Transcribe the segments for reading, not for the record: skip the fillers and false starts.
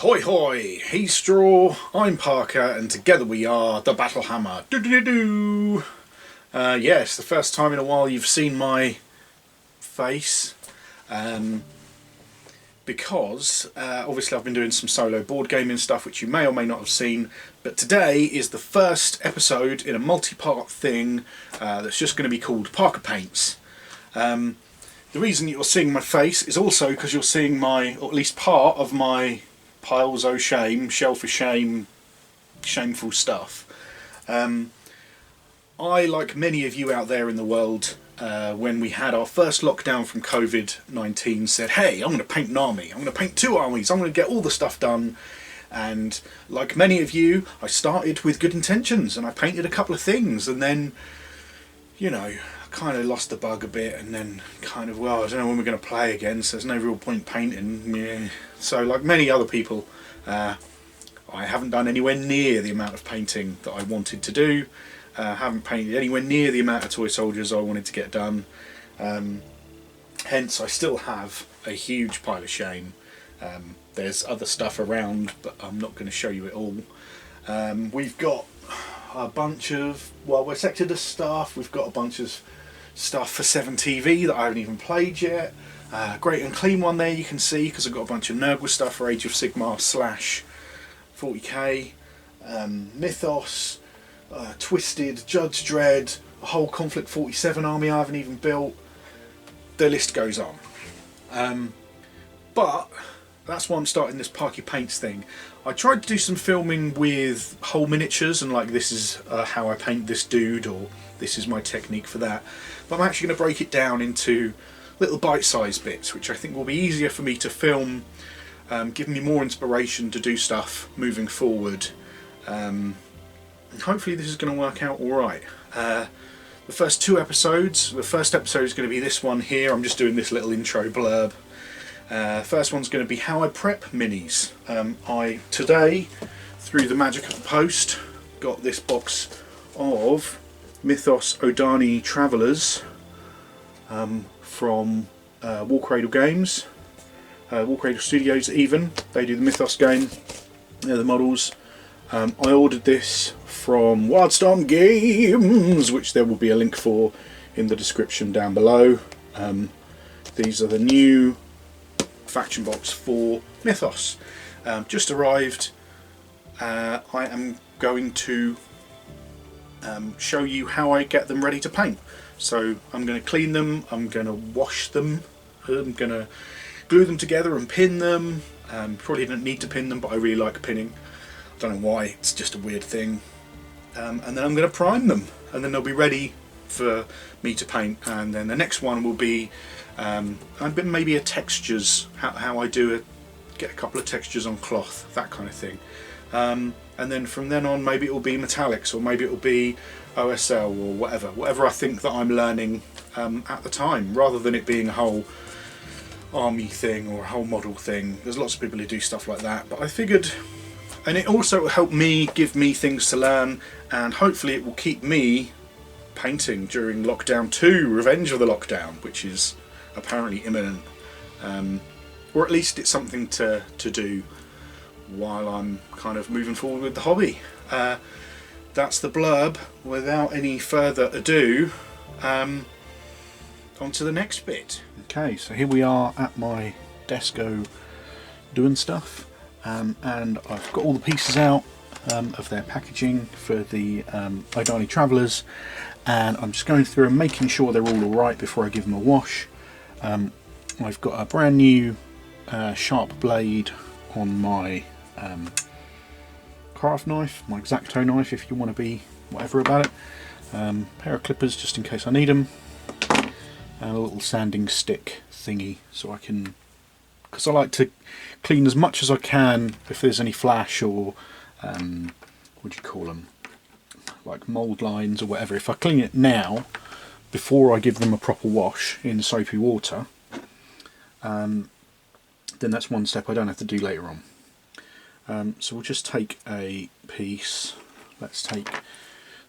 Hoi hoi, he's Straw, I'm Parker, and together we are the Battlehammer. Do-do-do-do! Yes, the first time in a while you've seen my face, because obviously I've been doing some solo board gaming stuff which you may or may not have seen, but today is the first episode in a multi-part thing that's just going to be called Parker Paints. The reason you're seeing my face is also because you're seeing my, or at least part of my piles o' shame, shelf of shame, shameful stuff. I, like many of you out there in the world, when we had our first lockdown from COVID-19, said, hey, I'm going to paint an army, I'm going to paint 2 armies, I'm going to get all the stuff done. And like many of you, I started with good intentions and I painted a couple of things, and then, you know, I kind of lost the bug a bit, and then kind of, well, I don't know when we're going to play again, so there's no real point painting. Yeah. So like many other people, I haven't done anywhere near the amount of painting that I wanted to do. Haven't painted anywhere near the amount of toy soldiers I wanted to get done. Hence I still have a huge pile of shame. There's other stuff around, but I'm not going to show you it all. We've got a bunch of, well, we're Sector stuff, we've got a bunch of stuff for 7TV that I haven't even played yet. Great and clean one there you can see, because I've got a bunch of Nurgle stuff for Age of Sigmar / 40k, Mythos, Twisted, Judge Dredd, a whole Conflict 47 army I haven't even built. The list goes on. But that's why I'm starting this Parky Paints thing. I tried to do some filming with whole miniatures and like, this is how I paint this dude, or this is my technique for that. But I'm actually going to break it down into little bite-sized bits, which I think will be easier for me to film, give me more inspiration to do stuff moving forward. And hopefully this is going to work out alright. The first 2 episodes, the first episode is going to be this one here. I'm just doing this little intro blurb. First one's going to be how I prep minis. I today, through the magic of the post, got this box of Mythos Odani Travellers from Warcradle Games, Warcradle Studios even. They do the Mythos game, they're the models. I ordered this from Wildstorm Games, which there will be a link for in the description down below. These are the new faction box for Mythos. Just arrived. I am going to show you how I get them ready to paint. So I'm going to clean them, I'm going to wash them, I'm going to glue them together and pin them. Probably don't need to pin them, but I really like pinning. I don't know why, it's just a weird thing. And then I'm going to prime them, and then they'll be ready for me to paint. And then the next one will be maybe a textures, how I do it, get a couple of textures on cloth, that kind of thing. And then from then on, maybe it will be metallics, or maybe it will be OSL, or whatever I think that I'm learning at the time, rather than it being a whole army thing or a whole model thing. There's lots of people who do stuff like that, but I figured, and it also will help me, give me things to learn, and hopefully it will keep me painting during Lockdown 2, Revenge of the Lockdown, which is apparently imminent, or at least it's something to do while I'm kind of moving forward with the hobby. That's the blurb. Without any further ado, on to the next bit. Okay, so here we are at my desco doing stuff, and I've got all the pieces out of their packaging for the Odani Travellers, and I'm just going through and making sure they're all alright before I give them a wash. I've got a brand new sharp blade on my craft knife, my X-Acto knife if you want to be whatever about it, pair of clippers just in case I need them, and a little sanding stick thingy so I can, because I like to clean as much as I can if there's any flash or what do you call them, like mould lines or whatever. If I clean it now before I give them a proper wash in soapy water, then that's one step I don't have to do later on. So we'll just take a piece. Let's take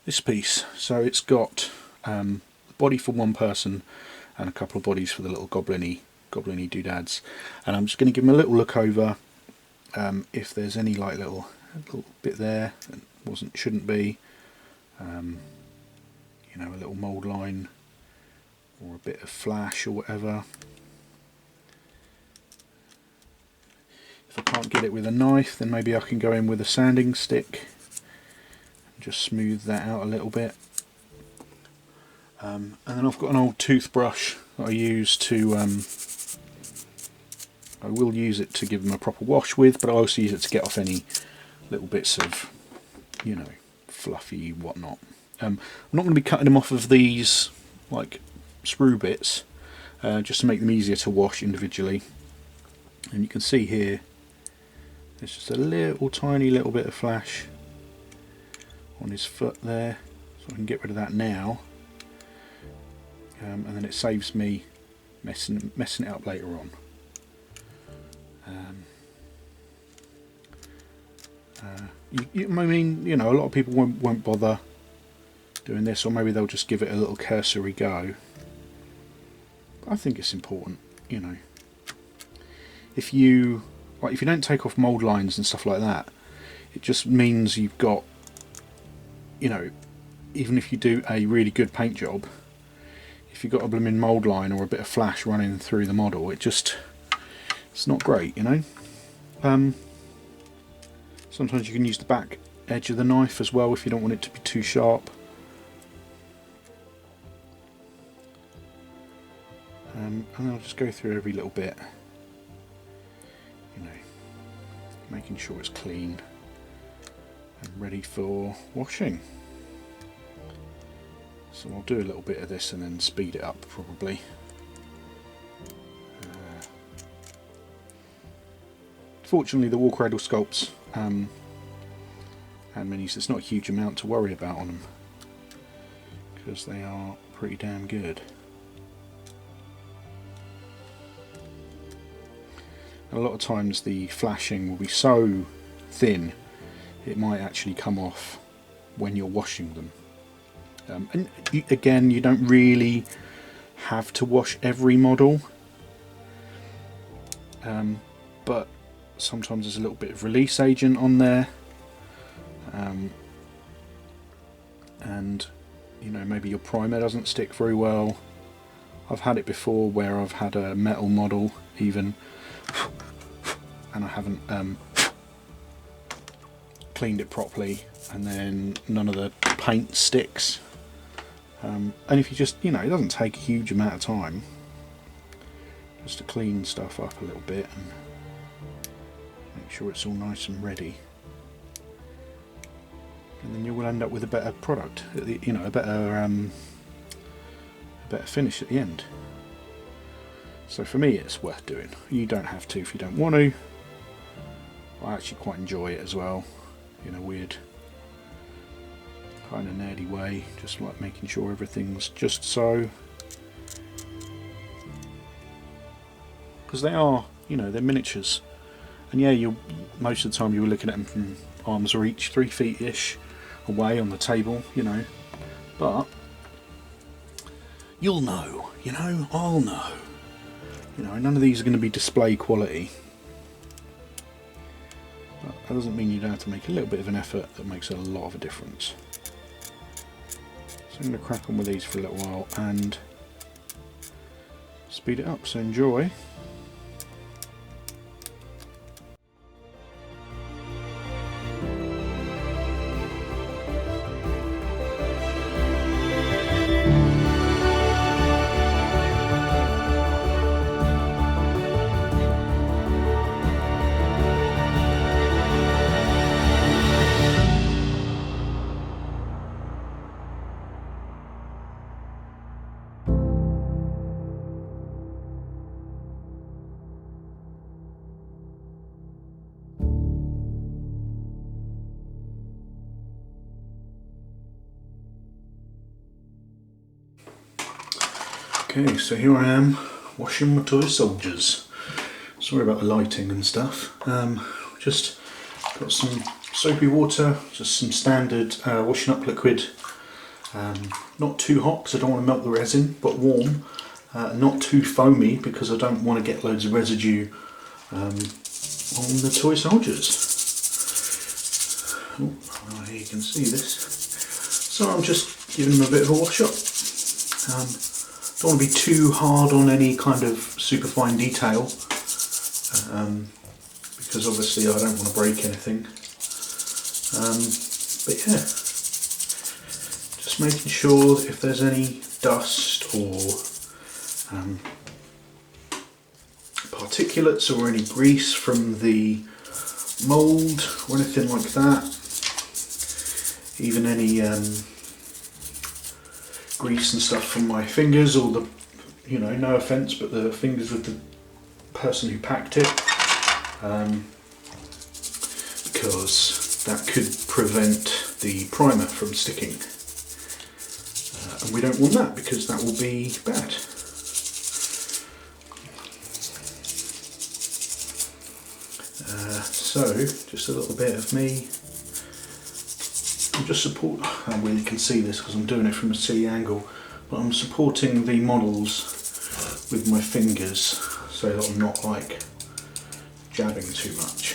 this piece. So it's got a body for one person and a couple of bodies for the little goblin-y doodads. And I'm just going to give them a little look over if there's any like little bit there that shouldn't be, you know, a little mould line or a bit of flash or whatever. If I can't get it with a knife, then maybe I can go in with a sanding stick and just smooth that out a little bit. And then I've got an old toothbrush that I use to, I will use it to give them a proper wash with, but I also use it to get off any little bits of, you know, fluffy whatnot. I'm not going to be cutting them off of these like sprue bits, just to make them easier to wash individually. And you can see here there's just a little tiny little bit of flash on his foot there, so I can get rid of that now, and then it saves me messing it up later on. I mean, you know, a lot of people won't bother doing this, or maybe they'll just give it a little cursory go. But I think it's important, you know. If you don't take off mould lines and stuff like that, it just means you've got, you know, even if you do a really good paint job, if you've got a blooming mould line or a bit of flash running through the model, it's not great, you know. Sometimes you can use the back edge of the knife as well if you don't want it to be too sharp. And I'll just go through every little bit, you know, making sure it's clean and ready for washing. So I'll do a little bit of this and then speed it up probably. Fortunately, the wall cradle sculpts and minis, it's not a huge amount to worry about on them because they are pretty damn good. A lot of times the flashing will be so thin it might actually come off when you're washing them. And again, you don't really have to wash every model, but sometimes there's a little bit of release agent on there, and you know, maybe your primer doesn't stick very well. I've had it before where I've had a metal model even, and I haven't cleaned it properly, and then none of the paint sticks. And if you just, you know, it doesn't take a huge amount of time just to clean stuff up a little bit and make sure it's all nice and ready, and then you will end up with a better product, you know, a better finish at the end. So for me, it's worth doing. You don't have to if you don't want to. I actually quite enjoy it as well, in a weird kind of nerdy way, just like making sure everything's just so, because they are, you know, they're miniatures, and yeah, most of the time you're looking at them from arm's reach, 3 feet ish away on the table, you know, but you'll know, you know, I'll know, you know, none of these are going to be display quality, but that doesn't mean you don't have to make a little bit of an effort that makes a lot of a difference. So I'm going to crack on with these for a little while and speed it up, so enjoy. Okay, so here I am washing my toy soldiers. Sorry about the lighting and stuff. Just got some soapy water, just some standard washing up liquid. Not too hot because I don't want to melt the resin, but warm. Not too foamy because I don't want to get loads of residue on the toy soldiers. Oh, here you can see this. So I'm just giving them a bit of a wash up. Don't want to be too hard on any kind of super fine detail, because obviously I don't want to break anything. But yeah, just making sure that if there's any dust or particulates or any grease from the mould or anything like that, even any grease and stuff from my fingers, or the, you know, no offence, but the fingers of the person who packed it, because that could prevent the primer from sticking, and we don't want that because that will be bad. So just a little bit of me. I'm just well, you can see this because I'm doing it from a silly angle, but I'm supporting the models with my fingers so that I'm not like jabbing too much.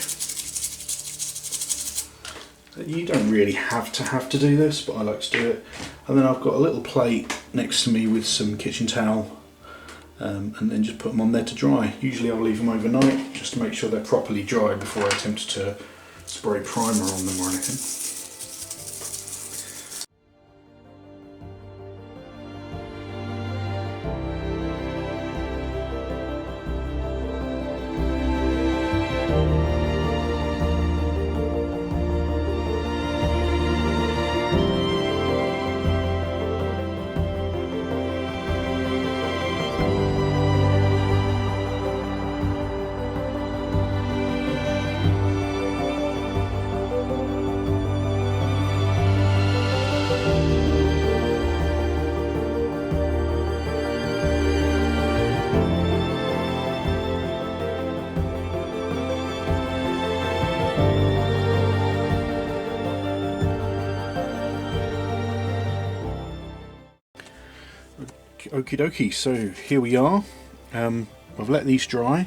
You don't really have to do this, but I like to do it. And then I've got a little plate next to me with some kitchen towel, and then just put them on there to dry. Usually I'll leave them overnight just to make sure they're properly dry before I attempt to spray primer on them or anything. Okie dokie, so here we are. I've let these dry.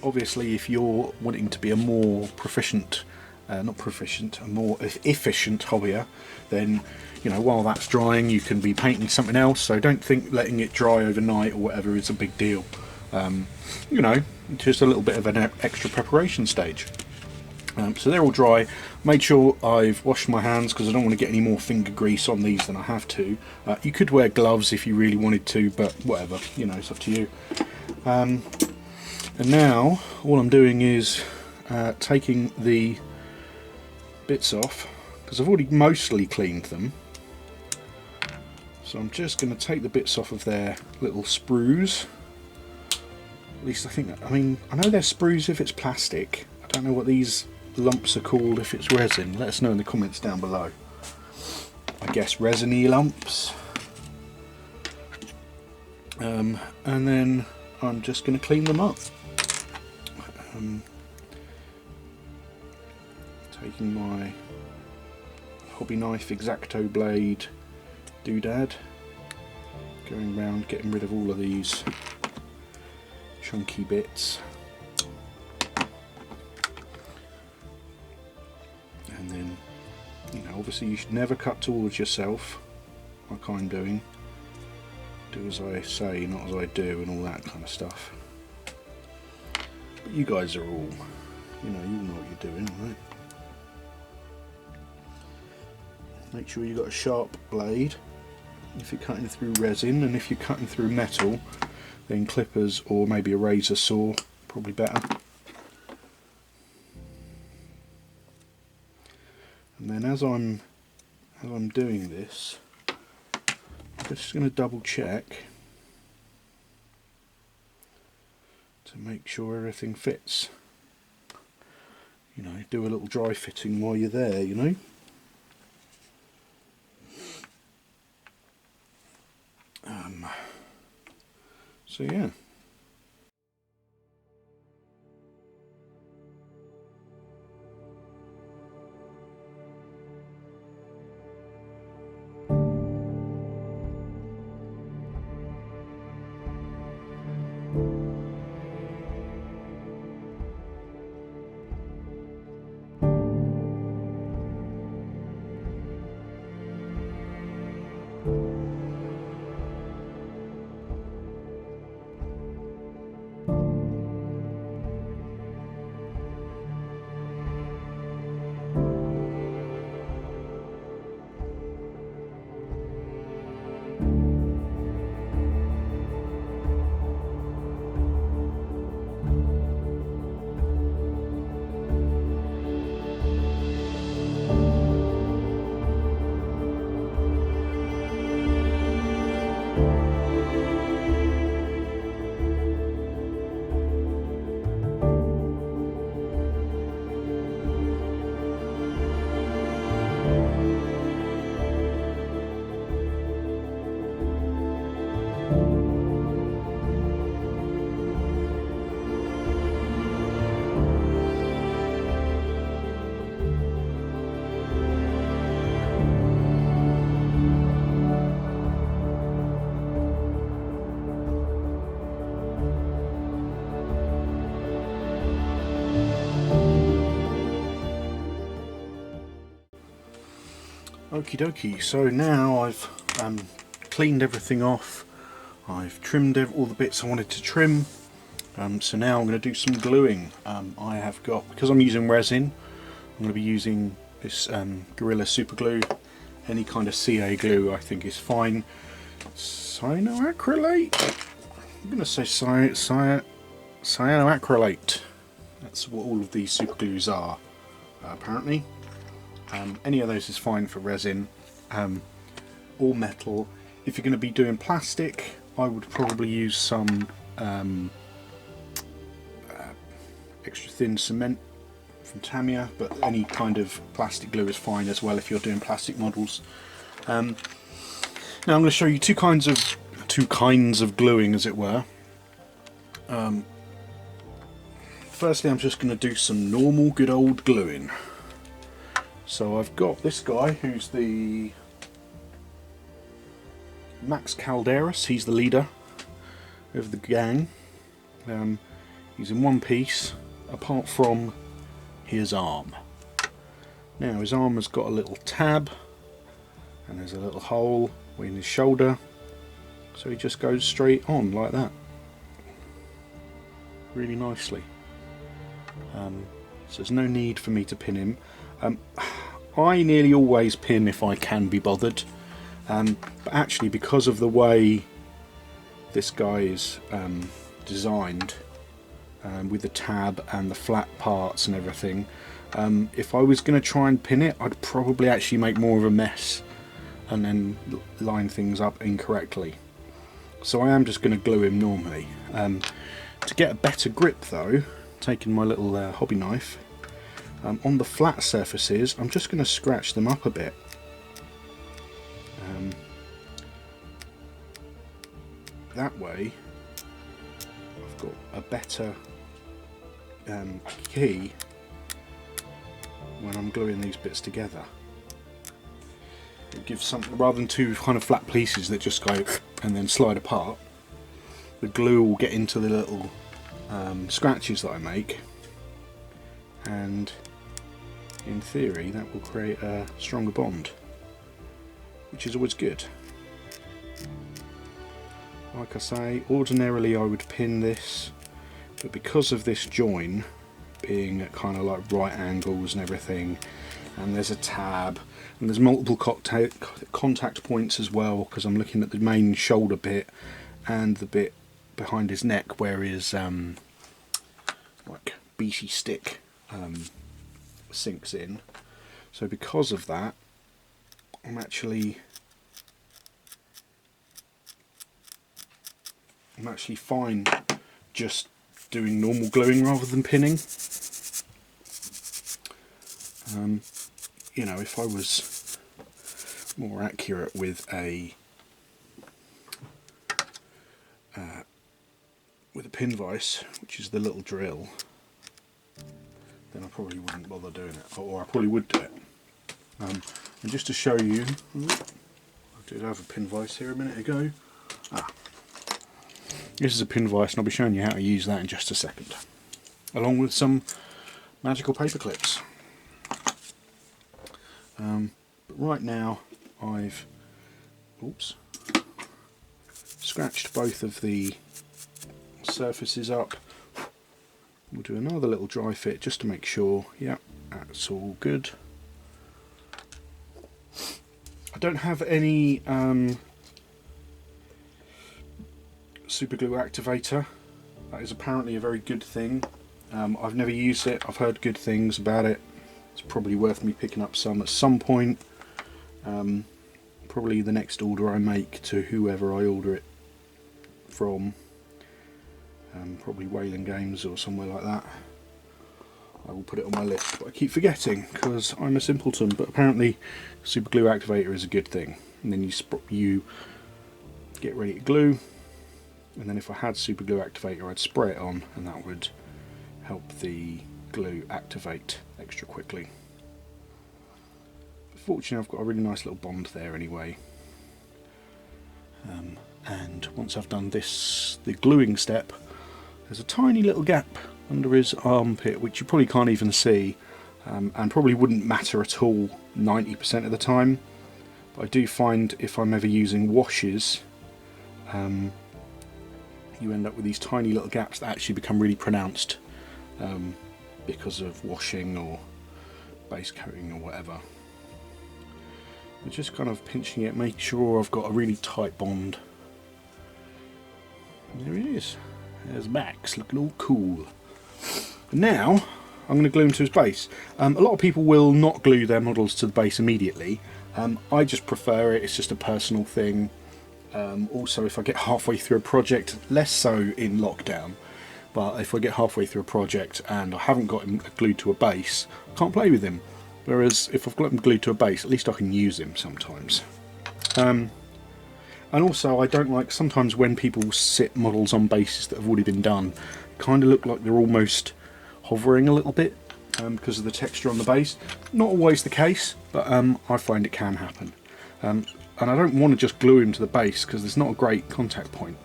Obviously if you're wanting to be a more proficient, a more efficient hobbyer, then, you know, while that's drying you can be painting something else, so don't think letting it dry overnight or whatever is a big deal. You know, just a little bit of an extra preparation stage. So they're all dry. Made sure I've washed my hands because I don't want to get any more finger grease on these than I have to. You could wear gloves if you really wanted to, but whatever, you know, it's up to you. And now all I'm doing is taking the bits off, because I've already mostly cleaned them. So I'm just going to take the bits off of their little sprues. At least I think, I mean, I know they're sprues if it's plastic. I don't know what these lumps are called if it's resin. Let us know in the comments down below. I guess resiny lumps. And then I'm just going to clean them up. Taking my hobby knife X-Acto blade doodad, going around getting rid of all of these chunky bits. And then, you know, obviously you should never cut towards yourself, like I'm doing. Do as I say, not as I do, and all that kind of stuff. But you guys are all, you know what you're doing, right? Make sure you've got a sharp blade if you're cutting through resin, and if you're cutting through metal, then clippers or maybe a razor saw, probably better. And then as I'm doing this, I'm just going to double check to make sure everything fits. You know, do a little dry fitting while you're there, you know. So yeah. Okie dokie, so now I've cleaned everything off, I've trimmed all the bits I wanted to trim, so now I'm going to do some gluing. I have got, because I'm using resin, I'm going to be using this Gorilla Super Glue. Any kind of CA glue I think is fine. Cyanoacrylate? I'm going to say cyanoacrylate. That's what all of these super glues are, apparently. Any of those is fine for resin, or metal. If you're going to be doing plastic, I would probably use some extra thin cement from Tamiya, but any kind of plastic glue is fine as well if you're doing plastic models. Now I'm going to show you two kinds of gluing, as it were. Firstly, I'm just going to do some normal good old gluing. So I've got this guy who's the Max Calderas. He's the leader of the gang. He's in one piece apart from his arm. Now his arm has got a little tab and there's a little hole in his shoulder, so he just goes straight on like that, really nicely. So there's no need for me to pin him. I nearly always pin if I can be bothered, but actually because of the way this guy is designed, with the tab and the flat parts and everything, if I was going to try and pin it, I'd probably actually make more of a mess and then line things up incorrectly. So I am just going to glue him normally. To get a better grip though, taking my little hobby knife, on the flat surfaces I'm just going to scratch them up a bit. That way I've got a better key when I'm gluing these bits together. It gives something, rather than two kind of flat pieces that just go and then slide apart, the glue will get into the little scratches that I make, and in theory that will create a stronger bond, which is always good. Like I say, ordinarily I would pin this, but because of this join being at kind of like right angles and everything, and there's a tab and there's multiple contact points as well, because I'm looking at the main shoulder bit and the bit behind his neck where his like beefy stick sinks in. So because of that, I'm actually fine just doing normal gluing rather than pinning. You know, if I was more accurate with a pin vise, which is the little drill, then I probably wouldn't bother doing it, or I probably would do it. And just to show you, I did have a pin vise here a minute ago. This is a pin vise, and I'll be showing you how to use that in just a second, along with some magical paper clips. But right now I've scratched both of the surfaces up. We'll do another little dry fit just to make sure, yeah, that's all good. I don't have any super glue activator. That is apparently a very good thing. I've never used it, I've heard good things about it. It's probably worth me picking up some at some point. Probably the next order I make to whoever I order it from. Probably Whaling Games or somewhere like that. I will put it on my list, but I keep forgetting because I'm a simpleton. But apparently super glue activator is a good thing, and then you get ready to glue, and then if I had super glue activator I'd spray it on, and that would help the glue activate extra quickly. But fortunately I've got a really nice little bond there anyway. And once I've done this, the gluing step, there's a tiny little gap under his armpit which you probably can't even see, and probably wouldn't matter at all 90% of the time. But I do find if I'm ever using washes, you end up with these tiny little gaps that actually become really pronounced because of washing or base coating or whatever. I'm just kind of pinching it, make sure I've got a really tight bond. And there it is. There's Max looking all cool. And now I'm going to glue him to his base. A lot of people will not glue their models to the base immediately. I just prefer it, it's just a personal thing. Also, if I get halfway through a project, less so in lockdown, but if I get halfway through a project and I haven't got him glued to a base, I can't play with him. Whereas if I've got him glued to a base, at least I can use him sometimes. And also, I don't like sometimes when people sit models on bases that have already been done, kind of look like they're almost hovering a little bit because of the texture on the base. Not always the case, but I find it can happen. And I don't want to just glue him to the base because there's not a great contact point.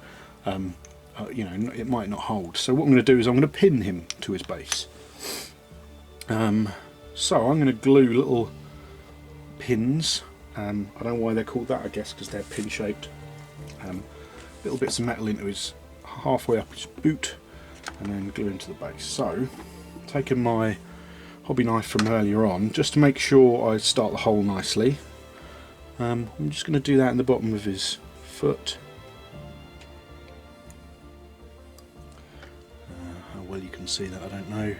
You know, it might not hold. So what I'm going to do is I'm going to pin him to his base. So I'm going to glue little pins. I don't know why they're called that, I guess because they're pin shaped. Little bits of metal into his halfway up his boot and then glue into the base. So taking my hobby knife from earlier on, just to make sure I start the hole nicely, I'm just going to do that in the bottom of his foot. How well you can see that I don't know.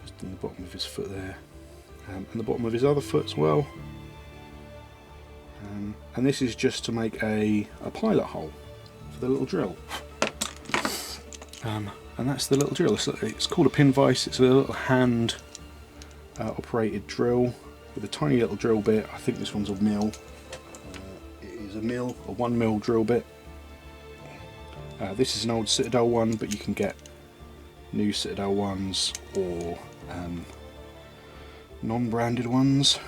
Just in the bottom of his foot there, and the bottom of his other foot as well. And this is just to make a pilot hole for the little drill. And that's the little drill. It's called a pin vise. It's a little hand operated drill with a tiny little drill bit. I think this one's a mil. It is a 1 mil drill bit. This is an old Citadel one, but you can get new Citadel ones or non-branded ones.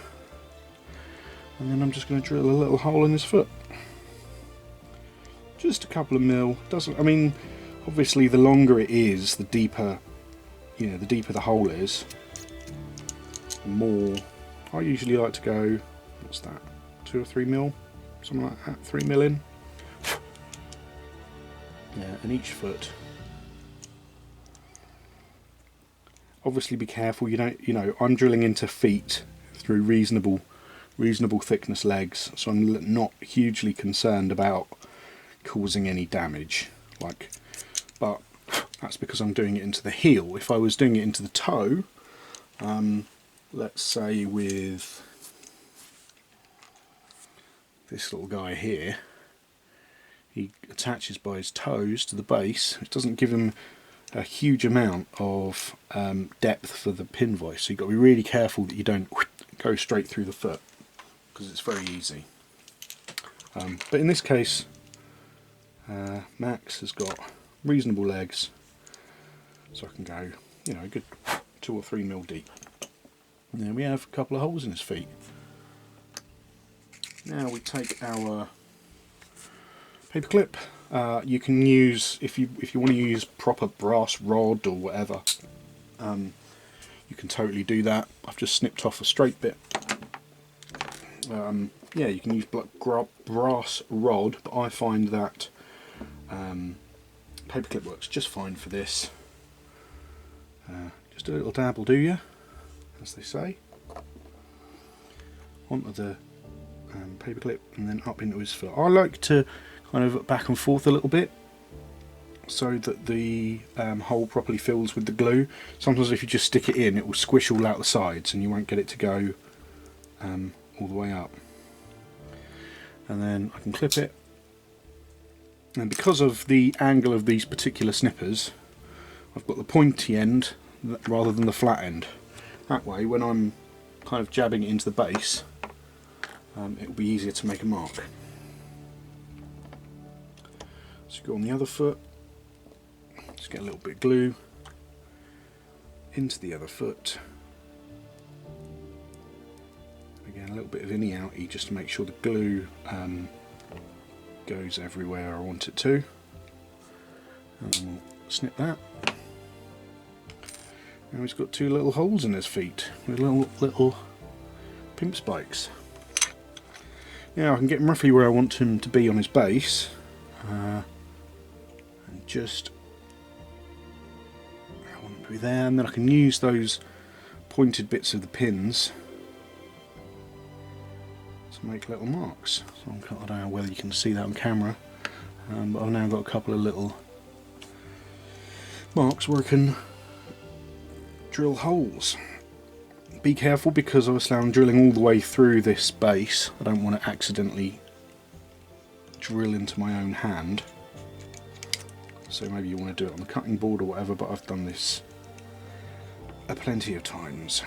And then I'm just going to drill a little hole in his foot. Just a couple of mil. Doesn't. I mean, obviously, the longer it is, the deeper. You know, the deeper the hole is, the more. I usually like to go. What's that? 2 or 3 mil, something like that. 3 mil in. Yeah, and each foot. Obviously, be careful. You don't. You know, I'm drilling into feet through reasonable thickness legs, so I'm not hugely concerned about causing any damage. But that's because I'm doing it into the heel. If I was doing it into the toe, let's say with this little guy here, he attaches by his toes to the base. It doesn't give him a huge amount of depth for the pin vise, so you've got to be really careful that you don't go straight through the foot, because it's very easy. But in this case, Max has got reasonable legs, so I can go, you know, a good 2 or 3 mil deep. And there we have a couple of holes in his feet. Now we take our paper clip. You can use, if you want to use proper brass rod or whatever, you can totally do that. I've just snipped off a straight bit. Yeah, you can use brass rod, but I find that paperclip works just fine for this. Just a little dab will do you, as they say. Onto the paperclip and then up into his foot. I like to kind of back and forth a little bit so that the hole properly fills with the glue. Sometimes if you just stick it in, it will squish all out the sides and you won't get it to go all the way up. And then I can clip it, and because of the angle of these particular snippers, I've got the pointy end rather than the flat end. That way, when I'm kind of jabbing it into the base, it will be easier to make a mark. So go on the other foot, just get a little bit of glue into the other foot. Again, a little bit of inny outy just to make sure the glue goes everywhere I want it to. And then we'll snip that. Now he's got 2 little holes in his feet with little pimp spikes. Now I can get him roughly where I want him to be on his base, and just I want him to be there, and then I can use those pointed bits of the pins to make little marks. So I don't know whether you can see that on camera, but I've now got a couple of little marks where I can drill holes. Be careful, because obviously I'm drilling all the way through this base. I don't want to accidentally drill into my own hand, so maybe you want to do it on the cutting board or whatever, but I've done this plenty of times.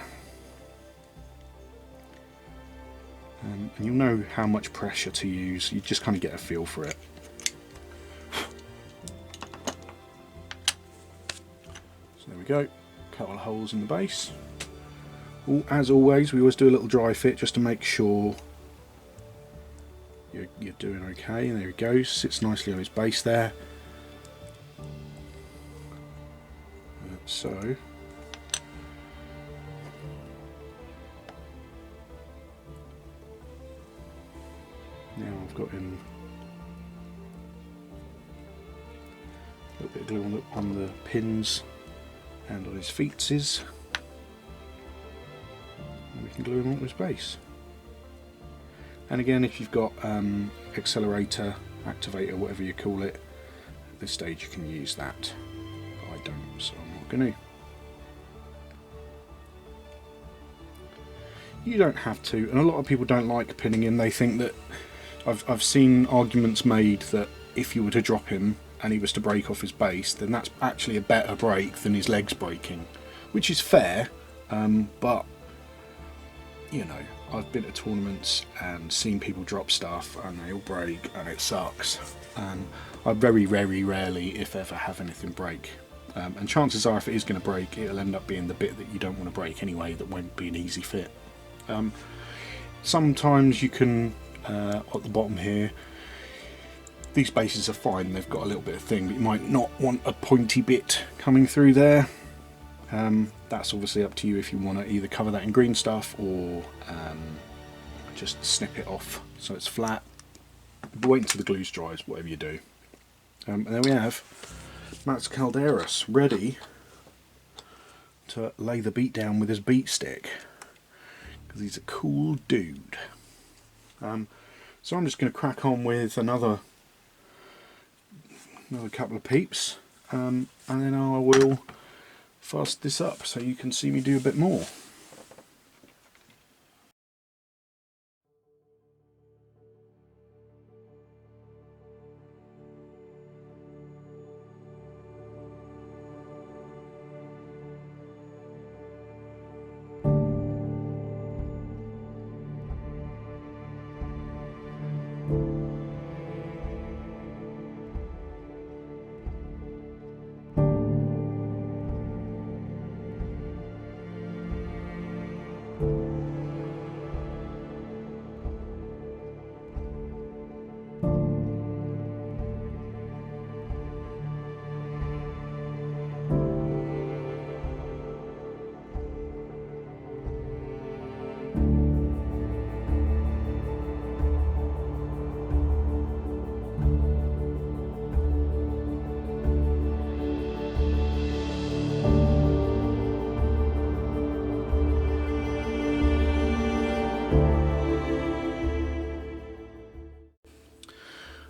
And you'll know how much pressure to use. You just kind of get a feel for it. So there we go, couple of holes in the base. As always, we always do a little dry fit just to make sure you're doing okay. And there he goes, sits nicely on his base there. So now I've got him a little bit of glue on the pins and on his feetses. We can glue him onto his base. And again, if you've got accelerator, activator, whatever you call it, at this stage you can use that. But I don't, so I'm not going to. You don't have to, and a lot of people don't like pinning him. They think that I've seen arguments made that if you were to drop him and he was to break off his base, then that's actually a better break than his legs breaking, which is fair, but you know, I've been to tournaments and seen people drop stuff and they all break and it sucks, and I very rarely, if ever, have anything break, and chances are if it is going to break, it'll end up being the bit that you don't want to break anyway, that won't be an easy fit. Sometimes you can, at the bottom here, these bases are fine, they've got a little bit of thing, but you might not want a pointy bit coming through there. That's obviously up to you if you want to either cover that in green stuff or just snip it off so it's flat. But wait until the glue dries, whatever you do. And there we have Max Calderas ready to lay the beat down with his beat stick, because he's a cool dude. So I'm just going to crack on with another couple of peeps, and then I will fast this up so you can see me do a bit more.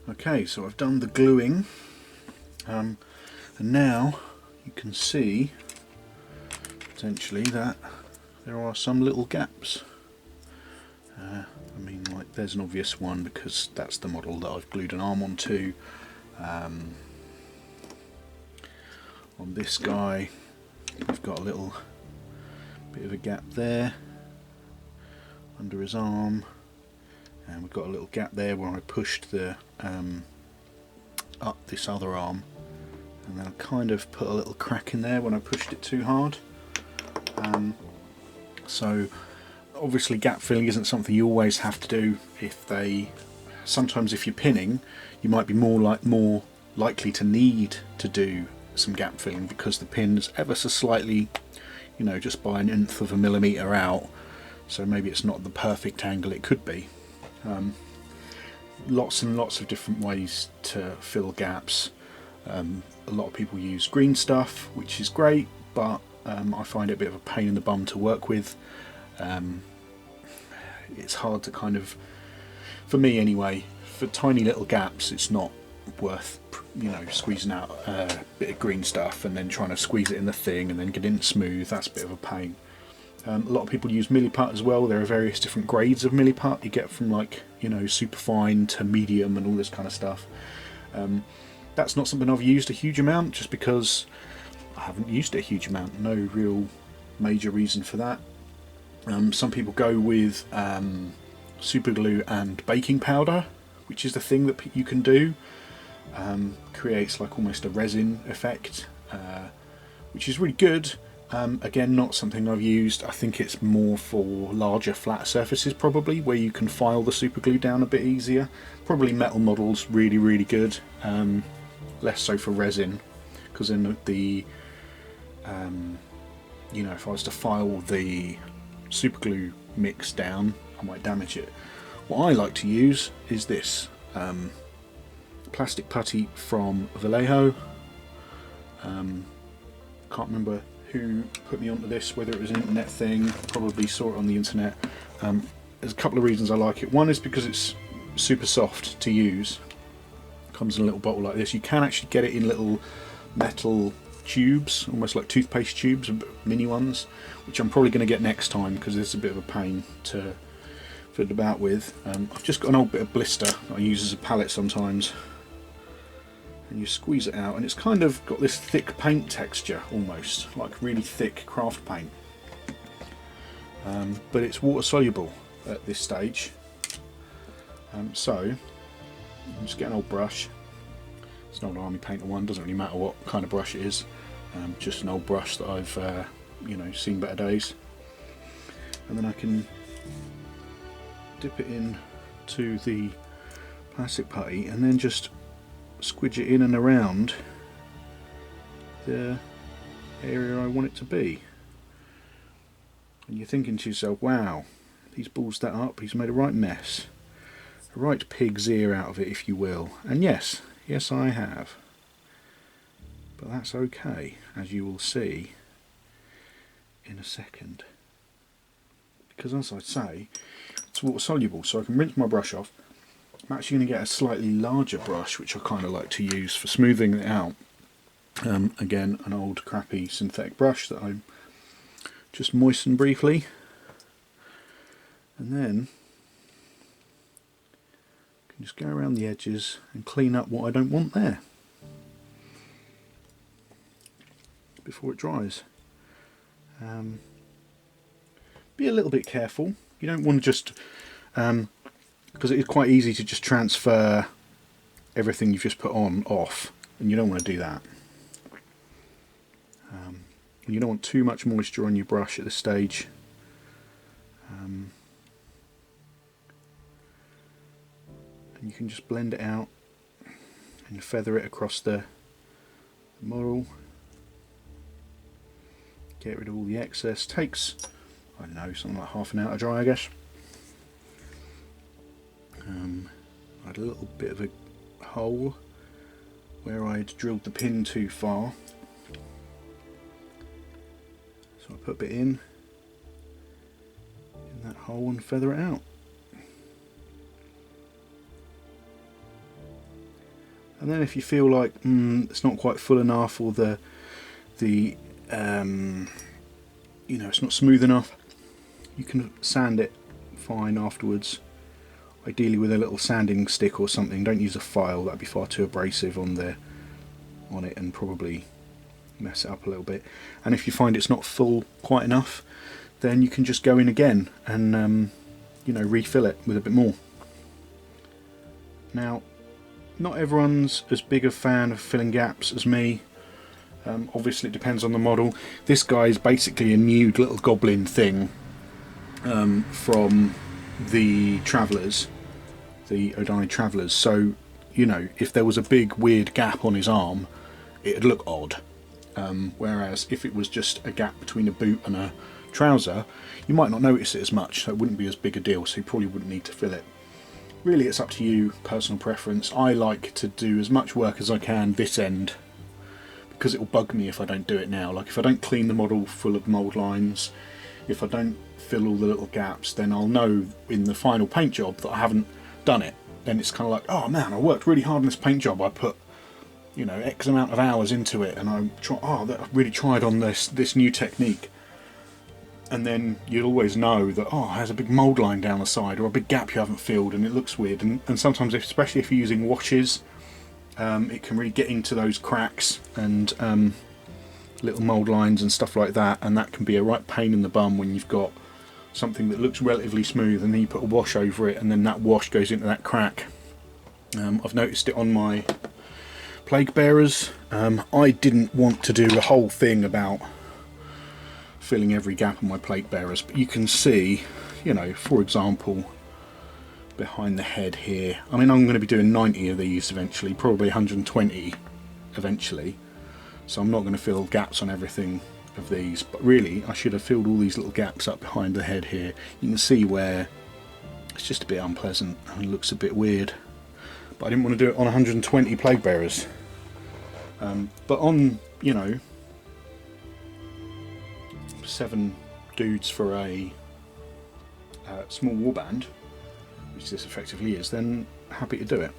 Okay, so I've done the gluing, and now you can see potentially that there are some little gaps. I mean, like, there's an obvious one because that's the model that I've glued an arm onto. On this guy, we've got a little bit of a gap there under his arm. And we've got a little gap there where I pushed the up this other arm, and then I kind of put a little crack in there when I pushed it too hard. So obviously gap filling isn't something you always have to do. Sometimes if you're pinning, you might be more likely to need to do some gap filling because the pin's ever so slightly, you know, just by 1/10 of a millimetre out. So maybe it's not the perfect angle it could be. lots and lots of different ways to fill gaps. A lot of people use green stuff, which is great, but I find it a bit of a pain in the bum to work with. It's hard to kind of, for me anyway, for tiny little gaps, it's not worth, you know, squeezing out a bit of green stuff and then trying to squeeze it in the thing and then get it smooth. That's a bit of a pain. A lot of people use milliput as well. There are various different grades of milliput. You get from, like, you know, super fine to medium and all this kind of stuff. That's not something I've used a huge amount, just because I haven't used it a huge amount. No real major reason for that. Some people go with super glue and baking powder, which is the thing that you can do. Creates like almost a resin effect, which is really good. Again, not something I've used. I think it's more for larger flat surfaces, probably, where you can file the super glue down a bit easier. Probably metal models, really, really good. Less so for resin, because then the you know, if I was to file the super glue mix down, I might damage it. What I like to use is this plastic putty from Vallejo. Can't remember who put me onto this, whether it was an internet thing, probably saw it on the internet. There's a couple of reasons I like it. One is because it's super soft to use. Comes in a little bottle like this. You can actually get it in little metal tubes, almost like toothpaste tubes, mini ones, which I'm probably going to get next time because it's a bit of a pain to fiddle about with. I've just got an old bit of blister that I use as a palette sometimes, and you squeeze it out and it's kind of got this thick paint texture, almost like really thick craft paint, but it's water soluble at this stage. So I'm just getting an old brush. It's an old army painter one, doesn't really matter what kind of brush it is, just an old brush that I've you know, seen better days, and then I can dip it in to the plastic putty and then just squidge it in and around the area I want it to be. And you're thinking to yourself, wow, he's ballsed that up, he's made a right mess, a right pig's ear out of it, if you will. And yes, I have, but that's okay, as you will see in a second, because as I say, it's water soluble, so I can rinse my brush off. I'm actually going to get a slightly larger brush, which I kind of like to use for smoothing it out. Again, an old crappy synthetic brush that I just moisten briefly, and then I can just go around the edges and clean up what I don't want there before it dries. Be a little bit careful. You don't want to just because it is quite easy to just transfer everything you've just put on off, and you don't want to do that. And you don't want too much moisture on your brush at this stage. And you can just blend it out and feather it across the model. Get rid of all the excess. Takes, I don't know, something like half an hour to dry, I guess. I had a little bit of a hole where I'd drilled the pin too far, so I put a bit in that hole and feather it out. And then if you feel like it's not quite full enough, or the you know, it's not smooth enough, you can sand it fine afterwards, ideally with a little sanding stick or something. Don't use a file, that'd be far too abrasive on it and probably mess it up a little bit. And if you find it's not full quite enough, then you can just go in again and you know, refill it with a bit more. Now, not everyone's as big a fan of filling gaps as me. Obviously it depends on the model. This guy is basically a nude little goblin thing from the Travellers, the Odani Travellers. So, you know, if there was a big weird gap on his arm, it'd look odd. Whereas if it was just a gap between a boot and a trouser, you might not notice it as much, so it wouldn't be as big a deal, so you probably wouldn't need to fill it. really it's up to you, personal preference. I like to do as much work as I can this end, because it will bug me if I don't do it now. Like if I don't clean the model full of mould lines, if I don't fill all the little gaps, then I'll know in the final paint job that I haven't done it. Then it's kind of like, oh man, I worked really hard on this paint job. I put, you know, X amount of hours into it, and I really tried on this new technique. And then you'll always know that, oh, there's a big mould line down the side, or a big gap you haven't filled, and it looks weird. And sometimes, especially if you're using washes, it can really get into those cracks and little mould lines and stuff like that, and that can be a right pain in the bum when you've got something that looks relatively smooth and then you put a wash over it and then that wash goes into that crack. I've noticed it on my plague bearers. I didn't want to do the whole thing about filling every gap on my plate bearers, but you can see, you know, for example, behind the head here, I mean, I'm going to be doing 90 of these eventually, probably 120 eventually, so I'm not going to fill gaps on everything of these, but really I should have filled all these little gaps up behind the head here. You can see where it's just a bit unpleasant and looks a bit weird, but I didn't want to do it on 120 plague bearers. But on, you know, 7 dudes for a small warband, which this effectively is, then happy to do it.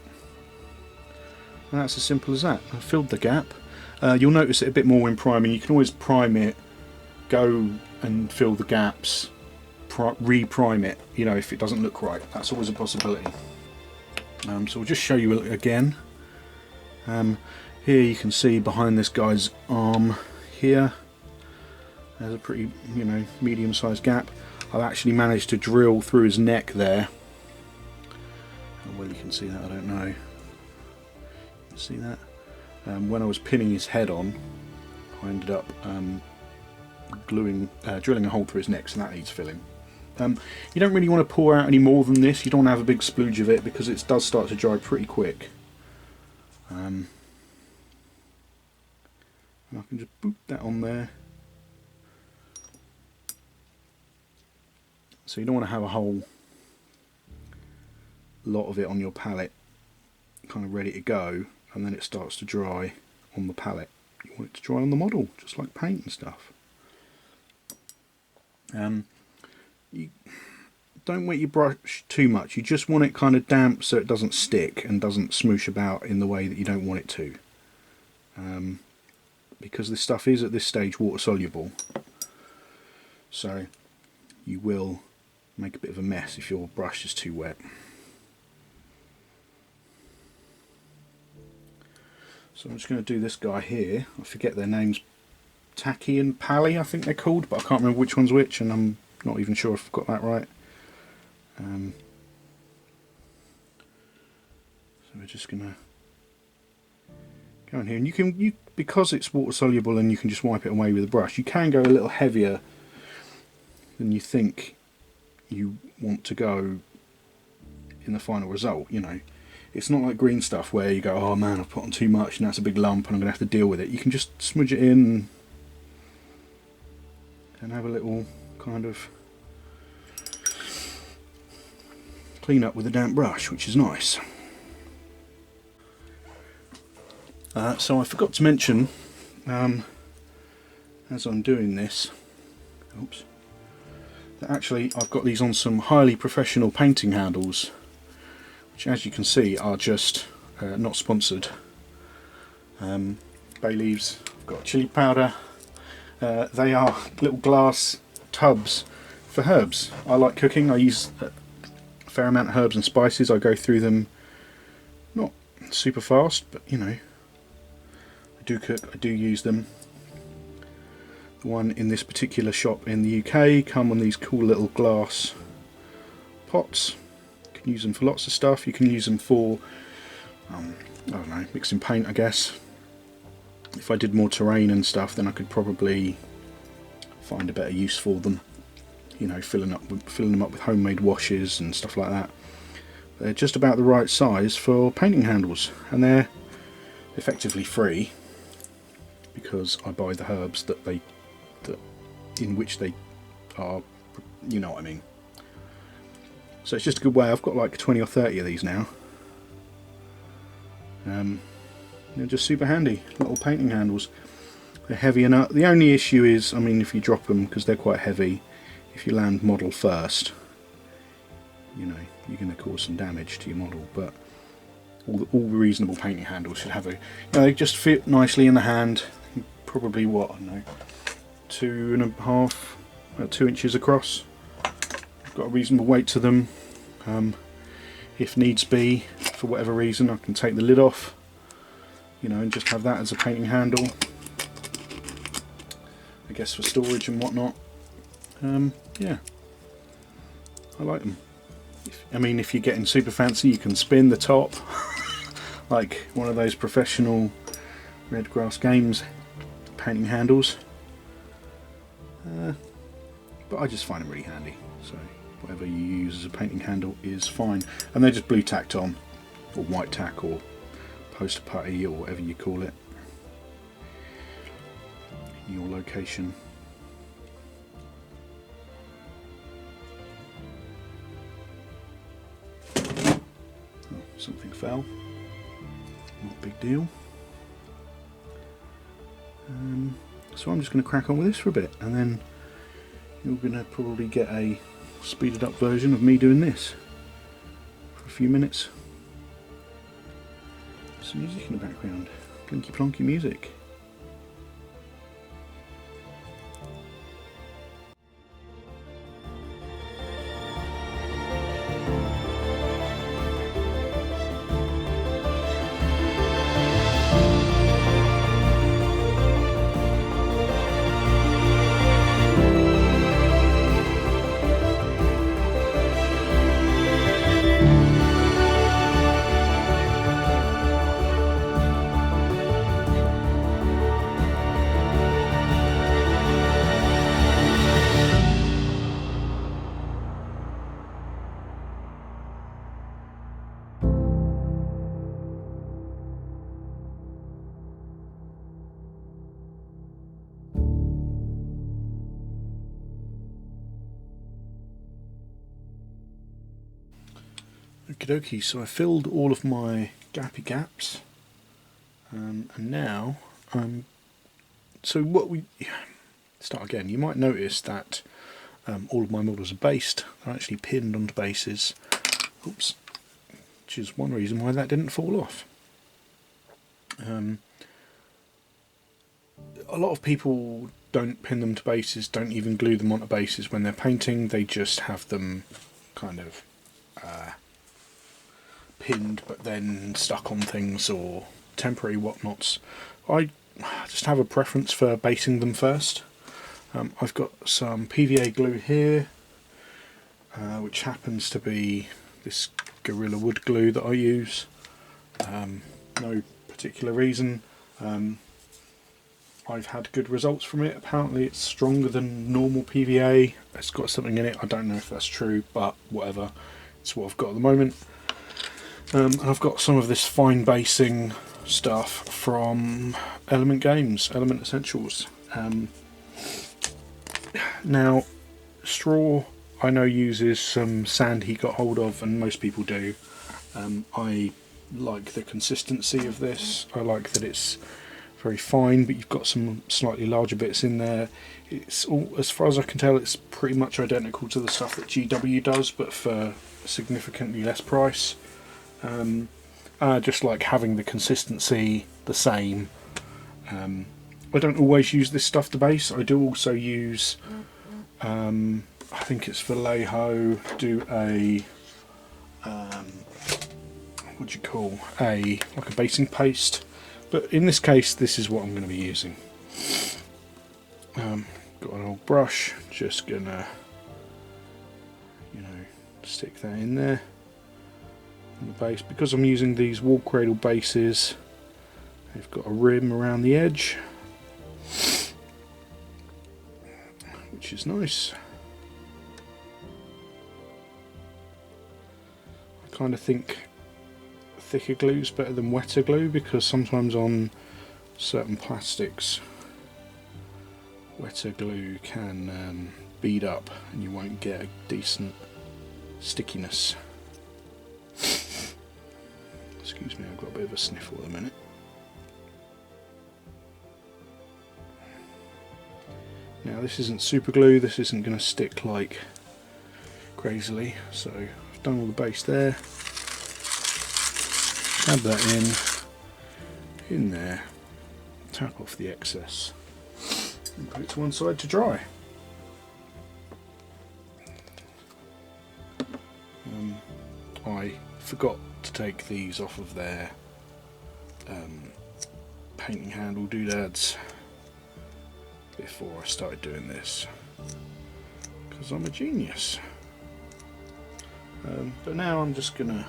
And that's as simple as that. I filled the gap. You'll notice it a bit more when priming. You can always prime it, go and fill the gaps, re-prime it, you know, if it doesn't look right. That's always a possibility. So we'll just show you again. Here you can see behind this guy's arm here, there's a pretty, you know, medium-sized gap. I've actually managed to drill through his neck there. How well you can see that, I don't know. You can see that? When I was pinning his head on, I ended up drilling a hole through his neck, so that needs filling. You don't really want to pour out any more than this. You don't want to have a big splooge of it because it does start to dry pretty quick. And I can just boop that on there. So you don't want to have a whole lot of it on your palette kind of ready to go, and then it starts to dry on the palette. You want it to dry on the model, just like paint and stuff. You don't wet your brush too much. You just want it kind of damp so it doesn't stick and doesn't smoosh about in the way that you don't want it to. Because this stuff is at this stage water soluble, so you will make a bit of a mess if your brush is too wet. So I'm just going to do this guy here. I forget their names, Tacky and Pally I think they're called, but I can't remember which one's which, and I'm not even sure if I've got that right. So we're just going to go in here, and you because it's water soluble and you can just wipe it away with a brush, you can go a little heavier than you think you want to go in the final result. You know, it's not like green stuff where you go, oh man, I've put on too much and that's a big lump and I'm going to have to deal with it. You can just smudge it in and have a little kind of clean up with a damp brush, which is nice. So I forgot to mention, as I'm doing this, oops, that actually I've got these on some highly professional painting handles, which as you can see are just not sponsored. Bay leaves, I've got chili powder. They are little glass tubs for herbs. I like cooking. I use a fair amount of herbs and spices. I go through them not super fast, but you know, I do cook, I do use them. The one in this particular shop in the UK come on these cool little glass pots. You can use them for lots of stuff. You can use them for, I don't know, mixing paint, I guess. If I did more terrain and stuff, then I could probably find a better use for them. You know, filling them up with homemade washes and stuff like that. They're just about the right size for painting handles, and they're effectively free because I buy the herbs in which they are, you know what I mean. So it's just a good way. I've got like 20 or 30 of these now. They're just super handy, little painting handles. They're heavy enough. The only issue is, I mean, if you drop them, because they're quite heavy, if you land model first, you know, you're going to cause some damage to your model. But all reasonable painting handles should have a, you know, they just fit nicely in the hand. Probably what, I don't know, 2.5, about 2 inches across. Got a reasonable weight to them. If needs be, for whatever reason, I can take the lid off, you know, and just have that as a painting handle, I guess, for storage and whatnot. Yeah, I like them. I mean, if you're getting super fancy, you can spin the top like one of those professional Red Grass Games painting handles. But I just find them really handy, so whatever you use as a painting handle is fine. And they're just blue tacked on, or white tack, or poster putty, or whatever you call it in your location. Oh, something fell, not a big deal. So I'm just going to crack on with this for a bit, and then you're going to probably get a speeded up version of me doing this for a few minutes. Some music in the background, plinky plonky music. Okie dokie, so I filled all of my gappy gaps, and now so what we start again. You might notice that all of my models are based. They're actually pinned onto bases. Oops, which is one reason why that didn't fall off. A lot of people don't pin them to bases, don't even glue them onto bases when they're painting. They just have them kind of pinned but then stuck on things, or temporary whatnots. I just have a preference for basing them first. I've got some PVA glue here, which happens to be this Gorilla Wood glue that I use. No particular reason. I've had good results from it. Apparently it's stronger than normal PVA. It's got something in it. I don't know if that's true, but whatever. It's what I've got at the moment. And I've got some of this fine basing stuff from Element Games, Element Essentials. Now, straw I know uses some sand he got hold of, and most people do. I like the consistency of this. I like that it's very fine, but you've got some slightly larger bits in there. It's all, as far as I can tell, it's pretty much identical to the stuff that GW does, but for significantly less price. Just like having the consistency the same. I don't always use this stuff to base. I do also use, I think it's Vallejo, do a, what do you call, like a basing paste. But in this case, this is what I'm going to be using. Got an old brush, just gonna, stick that in there. On the base, because I'm using these wall cradle bases, they've got a rim around the edge, which is nice. I kind of think thicker glue is better than wetter glue, because sometimes on certain plastics wetter glue can bead up and you won't get a decent stickiness. Excuse me, I've got a bit of a sniffle at the minute. Now this isn't super glue, this isn't going to stick like crazily, so I've done all the base there. Add that in there, tap off the excess and put it to one side to dry. I forgot to take these off of their painting handle doodads before I started doing this, because I'm a genius. But now I'm just gonna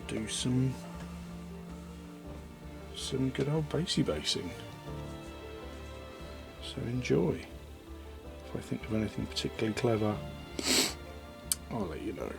do some good old basing. So enjoy. If I think of anything particularly clever, I'll let you know.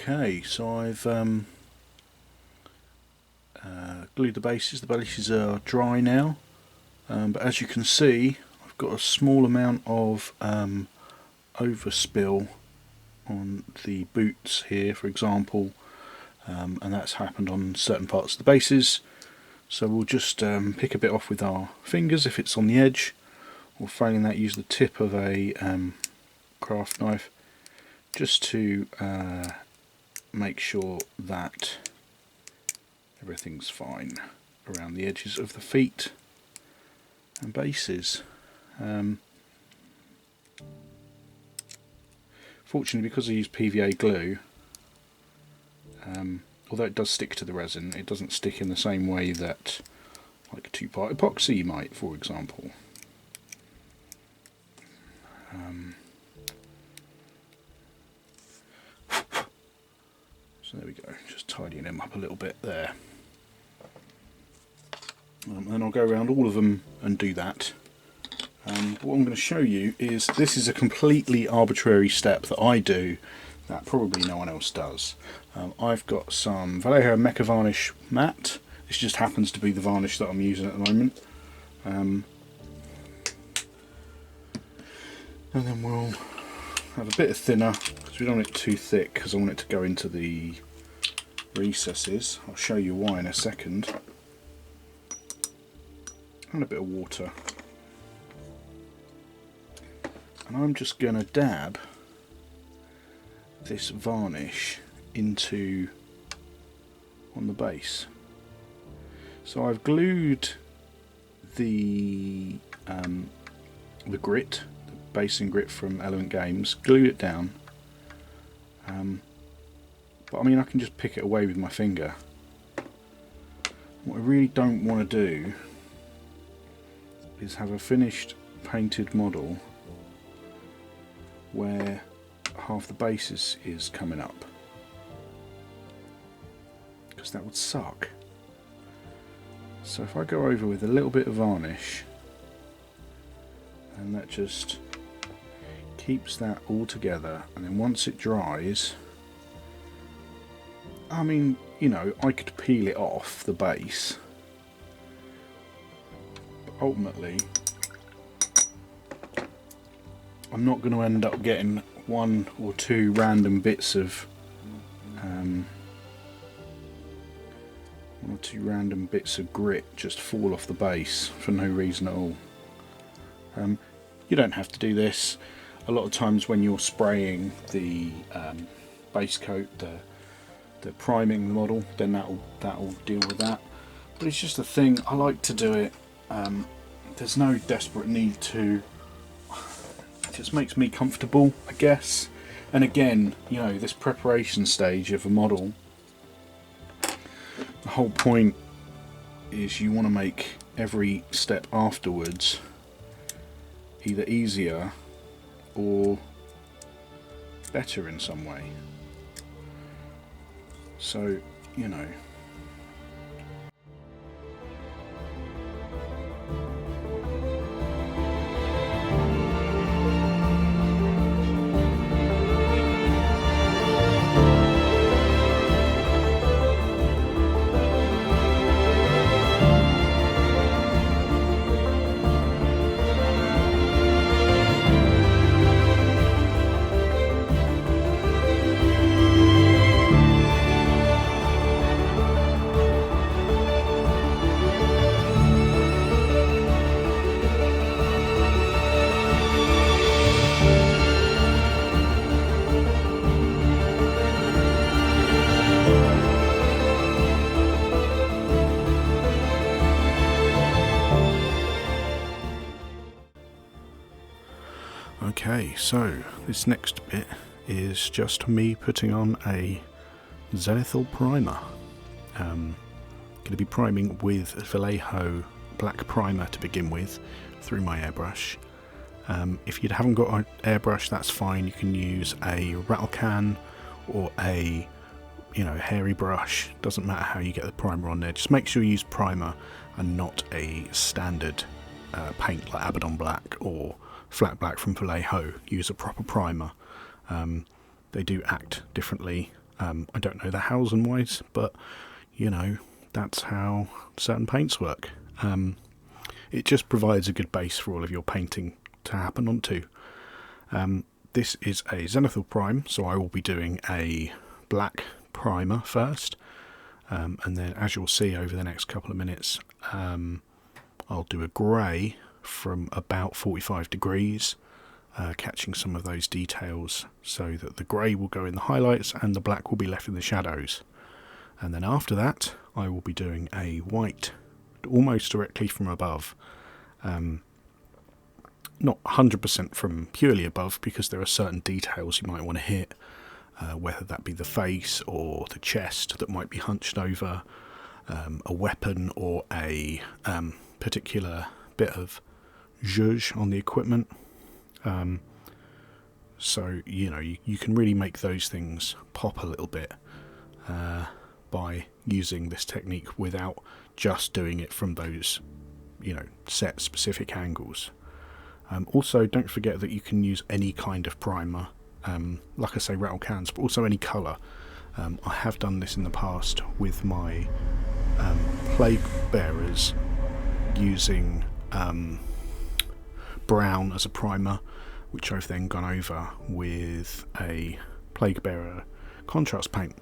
Okay, so I've glued the bases. The bases are dry now, but as you can see, I've got a small amount of overspill on the boots here, for example, and that's happened on certain parts of the bases. So we'll just pick a bit off with our fingers if it's on the edge, or failing that, use the tip of a craft knife just to make sure that everything's fine around the edges of the feet and bases. Fortunately, because I use PVA glue, although it does stick to the resin, it doesn't stick in the same way that like a two-part epoxy might, for example. So there we go, just tidying them up a little bit there. Then I'll go around all of them and do that. What I'm going to show you is, this is a completely arbitrary step that I do that probably no one else does. I've got some Battlehammer Mecha Varnish matte. This just happens to be the varnish that I'm using at the moment. And then we'll have a bit of thinner, because we don't want it too thick, because I want it to go into the recesses. I'll show you why in a second. And a bit of water. And I'm just going to dab this varnish into on the base. So I've glued the grit, the basing grit from Element Games, glued it down. But I mean, I can just pick it away with my finger. What I really don't want to do is have a finished painted model where half the base is coming up, because that would suck. So if I go over with a little bit of varnish, and that just keeps that all together, and then once it dries, I mean, you know, I could peel it off the base, but ultimately I'm not going to end up getting one or two random bits of grit just fall off the base for no reason at all. You don't have to do this. A lot of times when you're spraying the base coat, the priming the model, then that'll deal with that. But it's just a thing, I like to do it. There's no desperate need to. It just makes me comfortable, I guess. And again, you know, this preparation stage of a model, the whole point is you want to make every step afterwards either easier or better in some way. So, you know. Okay, so this next bit is just me putting on a Zenithal primer. Going to be priming with Vallejo black primer to begin with through my airbrush. If you haven't got an airbrush, that's fine. You can use a rattle can or a hairy brush. Doesn't matter how you get the primer on there. Just make sure you use primer and not a standard paint like Abaddon Black or Flat Black from Vallejo. Use a proper primer. They do act differently. I don't know the hows and whys, but that's how certain paints work. It just provides a good base for all of your painting to happen onto. This is a Zenithal prime, so I will be doing a black primer first, and then as you'll see over the next couple of minutes, I'll do a grey from about 45 degrees, catching some of those details so that the grey will go in the highlights and the black will be left in the shadows. And then after that I will be doing a white almost directly from above, not 100% from purely above, because there are certain details you might want to hit, whether that be the face or the chest that might be hunched over, a weapon or a particular bit of zhuzh on the equipment. So you can really make those things pop a little bit by using this technique without just doing it from those set specific angles. Also, don't forget that you can use any kind of primer, like I say, rattle cans, but also any colour. I have done this in the past with my plague bearers, using brown as a primer, which I've then gone over with a plague bearer contrast paint.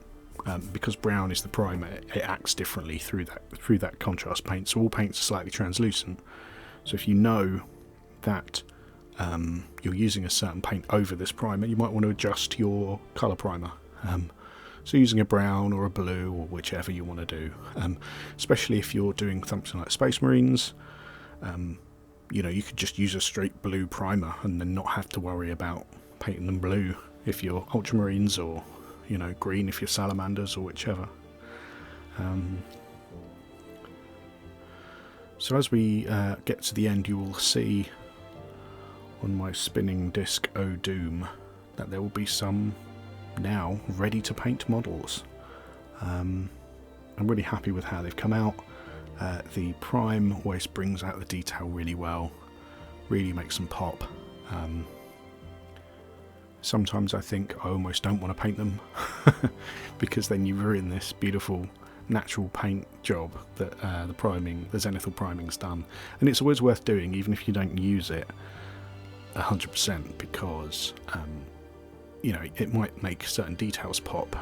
Because brown is the primer, it acts differently through that contrast paint. So all paints are slightly translucent. So if you know that you're using a certain paint over this primer, you might want to adjust your colour primer. So using a brown or a blue or whichever you want to do, especially if you're doing something like Space Marines, you could just use a straight blue primer and then not have to worry about painting them blue if you're Ultramarines, or green if you're Salamanders, or whichever. So as we get to the end, you will see on my spinning disc O Doom that there will be some now ready to paint models. I'm really happy with how they've come out. The prime always brings out the detail really well, really makes them pop. Sometimes I think I almost don't want to paint them because then you ruin this beautiful natural paint job that the Zenithal priming's done. And it's always worth doing, even if you don't use it 100%, because it might make certain details pop,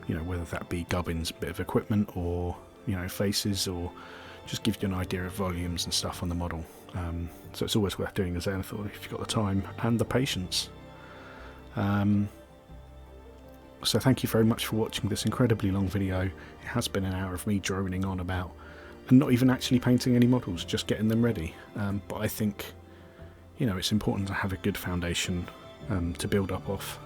whether that be gubbins, bit of equipment, or faces, or just gives you an idea of volumes and stuff on the model. So it's always worth doing a Zenithal if you've got the time and the patience. So thank you very much for watching this incredibly long video. It has been an hour of me droning on about, and not even actually painting any models, just getting them ready. But I think, you know, it's important to have a good foundation to build up off.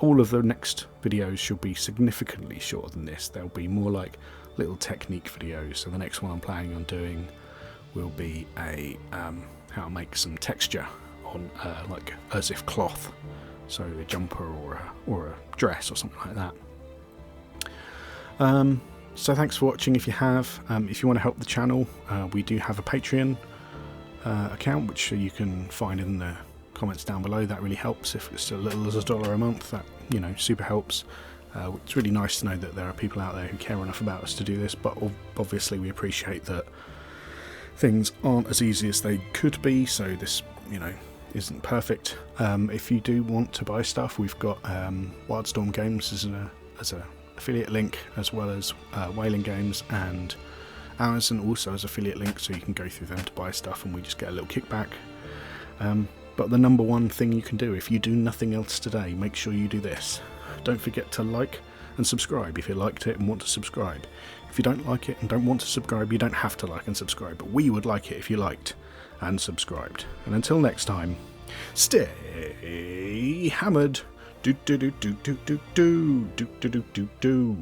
All of the next videos should be significantly shorter than this. They'll be more like little technique videos. So the next one I'm planning on doing will be a how to make some texture on like as if cloth, so a jumper or a dress or something like that. So thanks for watching. If you have, if you want to help the channel, we do have a Patreon account, which you can find in the comments down below. That really helps. If it's as little as $1 a month, that, you know, super helps. It's really nice to know that there are people out there who care enough about us to do this, but obviously we appreciate that things aren't as easy as they could be, so this, you know, isn't perfect. If you do want to buy stuff, we've got Wildstorm Games as an affiliate link, as well as Whaling Games and Amazon also as affiliate link, so you can go through them to buy stuff and we just get a little kickback. But the number one thing you can do, if you do nothing else today, make sure you do this. Don't forget to like and subscribe if you liked it and want to subscribe. If you don't like it and don't want to subscribe, you don't have to like and subscribe, but we would like it if you liked and subscribed. And until next time, stay hammered. Do do do do do do do do do do do do.